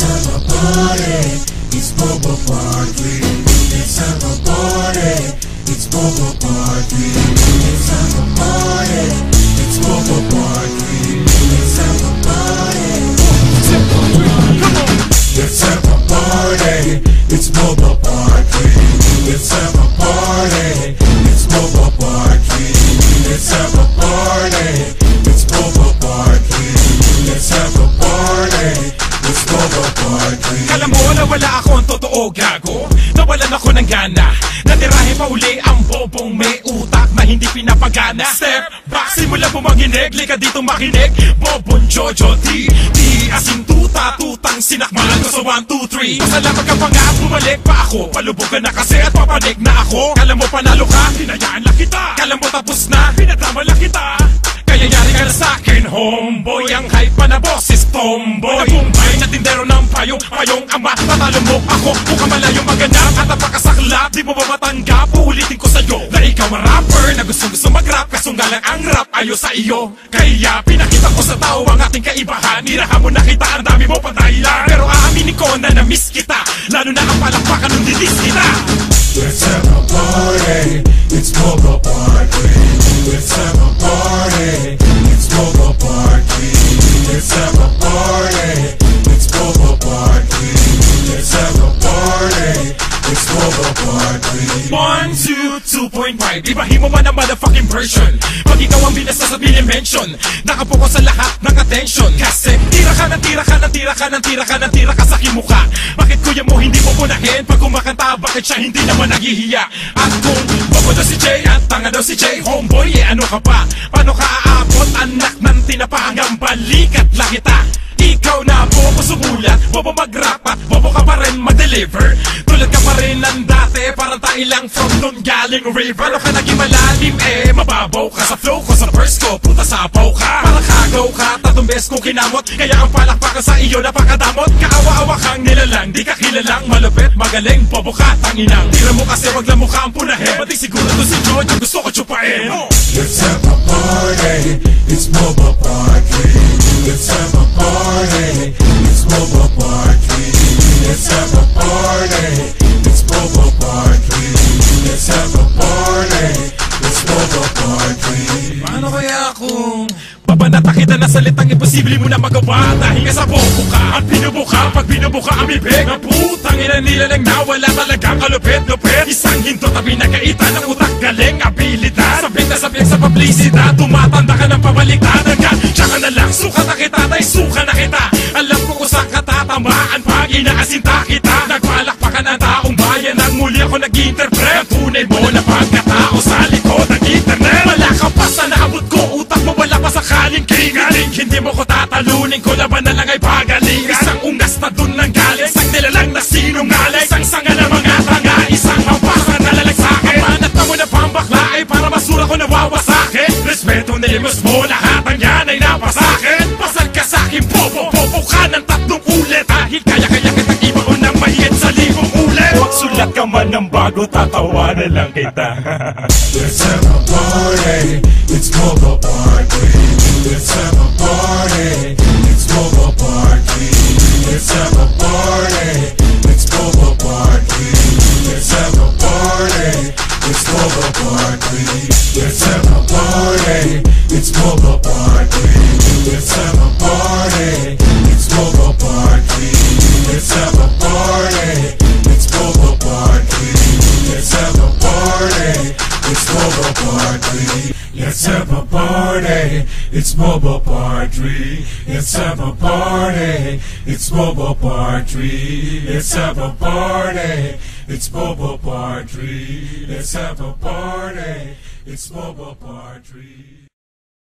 have a party. It's Bobo Party. Let's have a party. It's Bobo Party. Let's have a party. It's Bobo Party. Let's have a party. Let's have a party. It's Bobo Party. Let's have a party. It's Bobo Party. Let's have a party. It's Bobo Party. Let's have a party. It's Bobo Party. Alam mo na wala akong totoo gago. Nawalan ako ng gana. Natirahin pa uli ang bobong may utak na hindi pinapagana. Step back, simula bumanginig. Lika dito makinig. Bobong Jojo D. Asin tuta, tutang sinakmalan ko sa 1, 2, 3. Masalamat ka pa nga, bumalik pa ako. Palubugan na kasi at papanig na ako. Kala mo panalo ka, hinayaan lang kita. Kala mo tapos na, pinadama lang kita. Kaya yari ka na sa'kin, homeboy. Ang hype pa na boss is tomboy. Nabumbay na tindero ng payong ang matatalo mo ako. Mukhang malayong maganap at napakasaklap. Di mo ba matanggap? Uulitin ko sa'yo na ikaw ang rapper na gusto mag-rap. Kaso nga lang ang rap ayo sa iyo. Kaya pinakita ko sa tao ang ating kaibahan. Nirahan mo na kita, ang dami mo padahilan. Pero aaminin ko na na-miss kita. Lalo na ang palakpakan nung dilis kita. Let's have a party. It's Bobo Party. Let's have a party. It's Bobo Party. Let's have a party. It's Bobo Party. Let's have a party. It's Bobo Party. 1, 2, 2.5. Ibahin mo man ang motherfucking version. Pag ikaw ang binasa sa mention, nakapokus sa lahat ng attention. Kasi tira ka ng tira ka ng tira ka ng tira ka ng tira ka sa kimuka. Bakit kuya mo hindi mo punahin? Pag kumakanta, bakit siya hindi naman naghihiya? At kung babo daw si Jay at tanga daw si Jay, homeboy, ano ka pa? Paano ka aabot, anak ng tinapa? Hanggang balikat lang kita. Ikaw na bobo sumulat, bobo mag-rap at bobo ka pa rin mag-deliver. Tulad ka pa rin ng dati, parang tayo lang from doon galing river. Ano ka naging malalim mababaw ka sa flow ko, sa verse ko, puta sapaw ka. Parang kagaw ka, tatong bes kong kinamot. Kaya ang palakpakan sa iyo napakadamot. Kaawa-awa kang nilalang, di ka kilalang. Malupit, magaling, bobo ka, tanginang. Tira mo kasi wag lang mukha ang punahin. Pati siguro to si George, ang gusto ko tsupain. Let's have a party. It's Bobo Party. Let's have a party. It's Bobo Party. Let's have a party. It's Bobo Party. Let's have a party. It's Bobo Party. Paano kaya kung babanata kita na salitang imposible mo na magawa? Dahil nga sa bobo ka at binubo ka. Pag binubo ka ang bibig ng putang ina nila lang nawala talagang kalupit-lupit. Isang hinto tabi na kaitan ng utak galing abilidad. Sabik na sabik sa publicidad, tumatanda ka ng pabaliktad. Tsaka na lang, suka na kita, tay suka na kita. Alam ko kung saan ka tatamaan pag inaasinta kita. Nagpalakpakan ang taong bayan nang muli ako nag-interpret. Ang tunay mo na pagkatao sa likod ng internet. Wala ka pa sa naabot ko, utak mo wala pa sakaling kingaling. Hindi mo ko tatalunin, ko laban na lang ay pagaling. Isang ungas na dun lang galing, isang nilalang na sinungaling. Isang sanga na mga tanga, isang hampasan na lalag sa'kin. Manat na mo na pambakla ay para masura ko nawawasakin. Respeto nilimos mo, lahat ang yan ay napasakin. Pasal ka sa'kin, bobo ka ng 3 ulit. Dahil kaya kitang ibaon ng mahigit sa 1,000 ulit. Huwag sulat ka man ng bago, tatawa na lang kita. Let's have a party. It's Bobo Party. Let's have a party. It's Bobo Party. Let's have a party. It's Bobo Party. Let's have a party. It's Bobo Party. Let's have a party. It's Bobo Party. Let's have a party. It's Bobo Party. Let's have a party. It's Bobo Party. Let's have a party. It's Bobo Party. Let's have a party. It's Bobo Party. Let's have a party. It's Bobo Party. Let's have a party. It's Bobo Party. Let's have a party. It's Bobo Party.